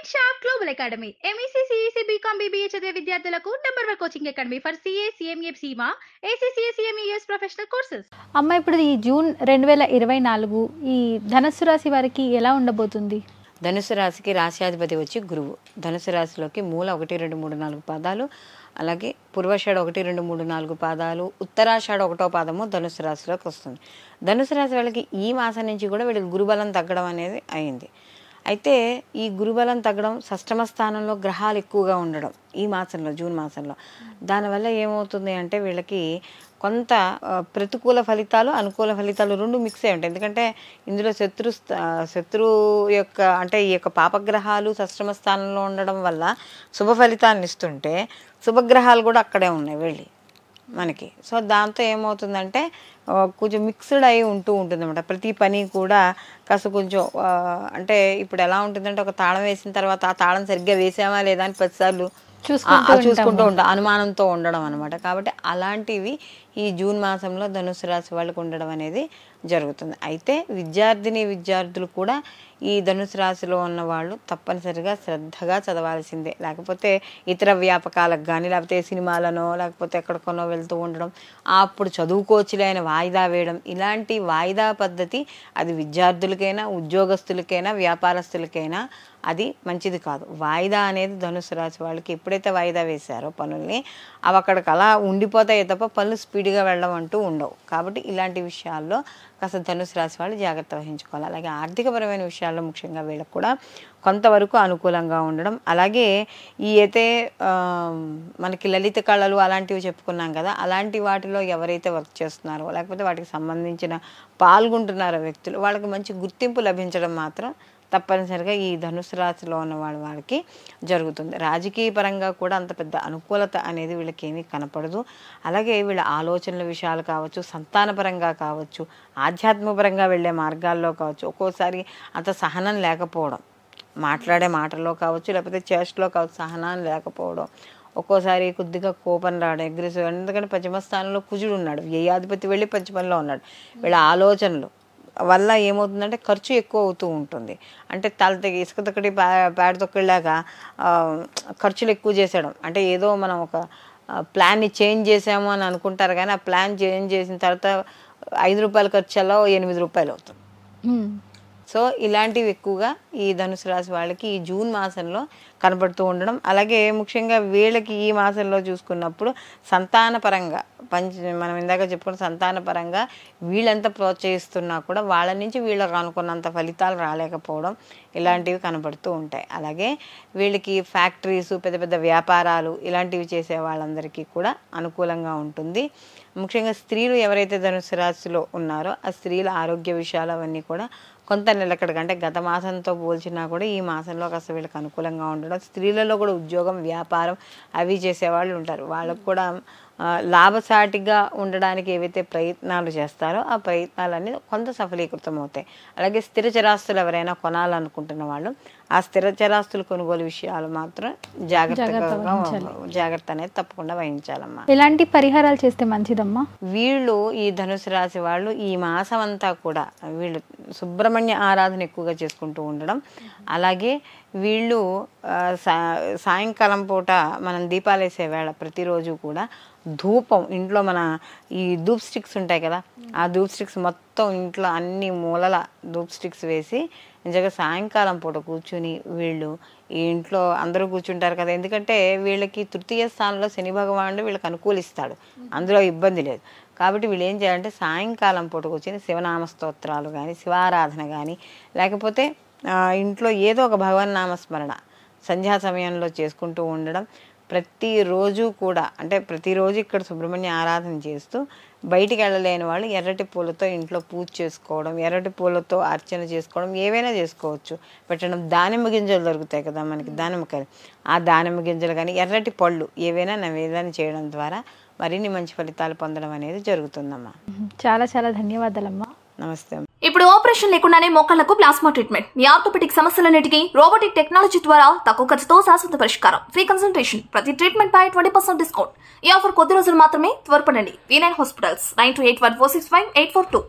Shock global academy MEC CEC BCom BBA చదివే విద్యార్థులకు number 1 coaching academy for CA CMA సీమా ACCA సిఎంఈఎస్ professional courses. అమ్మ, ఇప్పుడు ఈ జూన్ 2024 ఈ ధనుస్సు రాశి వారికి ఎలా ఉండబోతుంది? ధనుసు రాశికి రాశ్యాధిపతి వచ్చి గురువు. ధనుసు రాశిలోకి మూల 1, 2, 3, 4 పాదాలు, అలాగే పూర్వాషాఢ 1, 2, 3, 4 పాదాలు, ఉత్తరాషాఢ 1వ పాదము ధనుసు రాశిలోకి వస్తుంది. ధనుసు రాశి వాళ్ళకి ఈ మాసం నుంచి కూడా వీళ్ళకి గురుబలం తగ్గడం అనేది అయింది. అయితే ఈ గురుబలం తగ్గడం, షష్టమ స్థానంలో గ్రహాలు ఎక్కువగా ఉండడం ఈ మాసంలో, జూన్ మాసంలో, దానివల్ల ఏమవుతుంది అంటే వీళ్ళకి కొంత ప్రతికూల ఫలితాలు, అనుకూల ఫలితాలు రెండు మిక్స్ అయి ఉంటాయి. ఎందుకంటే ఇందులో శత్రు యొక్క అంటే ఈ యొక్క పాపగ్రహాలు షష్టమ స్థానంలో ఉండడం వల్ల శుభ ఫలితాలను ఇస్తుంటే, శుభగ్రహాలు కూడా అక్కడే ఉన్నాయి వెళ్ళి మనకి. సో దాంతో ఏమవుతుందంటే కొంచెం మిక్స్డ్ అయి ఉంటుంది అన్నమాట. ప్రతి పని కూడా కాస్త కొంచెం అంటే ఇప్పుడు ఎలా ఉంటుందంటే, ఒక తాళం వేసిన తర్వాత ఆ తాళం సరిగ్గా వేసామా లేదా అని 10 సార్లు చూసుకుంటూ ఉంటాం, అనుమానంతో ఉండడం అనమాట. కాబట్టి అలాంటివి ఈ జూన్ మాసంలో ధనుసు రాశి వాళ్ళకి ఉండడం అనేది జరుగుతుంది. అయితే విద్యార్థులు కూడా ఈ ధనుసు రాశిలో ఉన్న వాళ్ళు తప్పనిసరిగా శ్రద్ధగా చదవాల్సిందే. లేకపోతే ఇతర వ్యాపకాలకు కానీ, లేకపోతే సినిమాలనో లేకపోతే ఎక్కడికొనో వెళ్తూ ఉండడం, అప్పుడు చదువుకోవచ్చులే అని వాయిదా వేయడం, ఇలాంటి వాయిదా పద్ధతి అది విద్యార్థులకైనా, ఉద్యోగస్తులకైనా, వ్యాపారస్తులకైనా అది మంచిది కాదు. వాయిదా అనేది ధనుసు రాశి వాళ్ళకి ఎప్పుడైతే వాయిదా వేశారో పనుల్ని, అవి అక్కడికి అలా ఉండిపోతాయి తప్ప పనులు స్పీడ్గా వెళ్ళడం అంటూ ఉండవు. కాబట్టి ఇలాంటి విషయాల్లో కాస్త ధనుసు రాశి వాళ్ళు జాగ్రత్త వహించుకోవాలి. అలాగే ఆర్థికపరమైన విషయాల్లో ముఖ్యంగా వీళ్ళకి కూడా కొంతవరకు అనుకూలంగా ఉండడం. అలాగే ఈ అయితే మనకి లలిత కళలు అలాంటివి చెప్పుకున్నాం కదా, అలాంటి వాటిలో ఎవరైతే వర్క్ చేస్తున్నారో లేకపోతే వాటికి సంబంధించిన పాల్గొంటున్నారో వ్యక్తులు, వాళ్ళకి మంచి గుర్తింపు లభించడం మాత్రం తప్పనిసరిగా ఈ ధనుసు రాశిలో ఉన్న వాళ్ళకి జరుగుతుంది. రాజకీయ పరంగా కూడా అంత పెద్ద అనుకూలత అనేది వీళ్ళకి ఏమీ కనపడదు. అలాగే వీళ్ళ ఆలోచనల విషయాలు కావచ్చు, సంతానపరంగా కావచ్చు, ఆధ్యాత్మపరంగా వెళ్ళే మార్గాల్లో కావచ్చు, ఒక్కోసారి అంత సహనం లేకపోవడం, మాట్లాడే మాటల్లో కావచ్చు, లేకపోతే చేష్టలో కావచ్చు, సహనం లేకపోవడం, ఒక్కోసారి కొద్దిగా కోపం రావడం, అగ్రెసివ్. ఎందుకంటే పంచమ స్థానంలో కుజుడు ఉన్నాడు, వ్యయాధిపతి వెళ్ళి పంచమంలో ఉన్నాడు. వీళ్ళ ఆలోచనలు వల్ల ఏమవుతుందంటే ఖర్చు ఎక్కువ అవుతూ ఉంటుంది. అంటే తలతగి ఇసుక తొక్కటి పేడ తొక్కలాగా ఖర్చులు ఎక్కువ చేసేయడం. అంటే ఏదో మనం ఒక ప్లాన్ని చేంజ్ చేసాము అని అనుకుంటారు, కానీ ఆ ప్లాన్ చేంజ్ చేసిన తర్వాత 5 రూపాయల ఖర్చులో 8 రూపాయలు అవుతుంది. సో ఇలాంటివి ఎక్కువగా ఈ ధనుసు రాశి వాళ్ళకి ఈ జూన్ మాసంలో కనపడుతూ ఉండడం. అలాగే ముఖ్యంగా వీళ్ళకి ఈ మాసంలో చూసుకున్నప్పుడు సంతానపరంగా మనం ఇందాక చెప్పుకున్న సంతానపరంగా వీళ్ళంతా ప్రోత్సహిస్తున్నా కూడా వాళ్ళ నుంచి వీళ్ళకి అనుకున్నంత ఫలితాలు రాలేకపోవడం ఇలాంటివి కనపడుతూ ఉంటాయి. అలాగే వీళ్ళకి ఫ్యాక్టరీస్, పెద్ద పెద్ద వ్యాపారాలు ఇలాంటివి చేసే వాళ్ళందరికీ కూడా అనుకూలంగా ఉంటుంది. ముఖ్యంగా స్త్రీలు ఎవరైతే ధనుసు రాశిలో ఉన్నారో ఆ స్త్రీల ఆరోగ్య విషయాలు అవన్నీ కూడా కొంత నిలకడగా, అంటే గత మాసంతో పోల్చినా కూడా ఈ మాసంలో కాస్త వీళ్ళకి అనుకూలంగా ఉండడం. స్త్రీలలో కూడా ఉద్యోగం, వ్యాపారం అవి చేసేవాళ్ళు ఉంటారు. వాళ్ళకు కూడా లాభసాటిగా ఉండడానికి ఏవైతే ప్రయత్నాలు చేస్తారో ఆ ప్రయత్నాలన్నీ కొంత సఫలీకృతం అవుతాయి. అలాగే స్థిర చరాస్తులు ఎవరైనా కొనాలనుకుంటున్న వాళ్ళు ఆ స్థిర చరాస్తులు కొనుగోలు విషయాలు మాత్రం జాగ్రత్త అనేది తప్పకుండా వహించాలమ్మా. ఎలాంటి పరిహారాలు చేస్తే మంచిదమ్మా? వీళ్ళు ఈ ధనుసు రాశి వాళ్ళు ఈ మాసం అంతా కూడా వీళ్ళు సుబ్రహ్మణ్య ఆరాధన ఎక్కువగా చేసుకుంటూ ఉండడం. అలాగే వీళ్ళు సాయంకాలం పూట మనం దీపాలు వేసే వేళ ప్రతిరోజు కూడా ధూపం, ఇంట్లో మన ఈ ధూప్ స్టిక్స్ ఉంటాయి కదా, ఆ ధూప్ స్టిక్స్ మొత్తం ఇంట్లో అన్ని మూలల ధూప్ స్టిక్స్ వేసి నిజంగా సాయంకాలం పూట కూర్చుని వీళ్ళు ఈ ఇంట్లో అందరూ కూర్చుంటారు కదా. ఎందుకంటే వీళ్ళకి తృతీయ స్థానంలో శని భగవానుడు వీళ్ళకి అనుకూలిస్తాడు, అందులో ఇబ్బంది లేదు. కాబట్టి వీళ్ళు ఏం చేయాలంటే సాయంకాలం పూట కూర్చొని శివనామ స్తోత్రాలు కానీ, శివారాధన కానీ, లేకపోతే ఇంట్లో ఏదో ఒక భగవన్నామస్మరణ సంధ్యా సమయంలో చేసుకుంటూ ఉండడం. ప్రతిరోజు కూడా, అంటే ప్రతిరోజు ఇక్కడ సుబ్రహ్మణ్య ఆరాధన చేస్తూ బయటికి వెళ్ళలేని వాళ్ళు ఎర్రటి పూలతో ఇంట్లో పూజ చేసుకోవడం, ఎర్రటి పూలతో అర్చన చేసుకోవడం, ఏవైనా చేసుకోవచ్చు. పెట్టడం, దానిమ్మ గింజలు దొరుకుతాయి కదా మనకి, దానిమ్మకాయలు, ఆ దానిమ్మ గింజలు కానీ ఎర్రటి పళ్ళు ఏవైనా నైవేద్యం చేయడం ద్వారా మరిన్ని మంచి ఫలితాలు పొందడం అనేది జరుగుతుందమ్మా. చాలా చాలా ధన్యవాదాలమ్మా. నమస్తే. ఇప్పుడు ఆపరేషన్ లేకుండానే మోకాళ్లకు ప్లాస్మా ట్రీట్మెంట్, మీ ఆర్థోపెడిక్ సమస్యలన్నిటికీ రోబోటిక్ టెక్నాలజీ ద్వారా తక్కువ ఖర్చుతో శాశ్వత పరిష్కారం, ఫ్రీ కన్సల్టేషన్, ప్రతి ట్రీట్మెంట్ పై 20% డిస్కౌంట్. ఈ ఆఫర్ కొద్ది రోజులు మాత్రమే, త్వరపడండి. V9 hospitals 9281465842.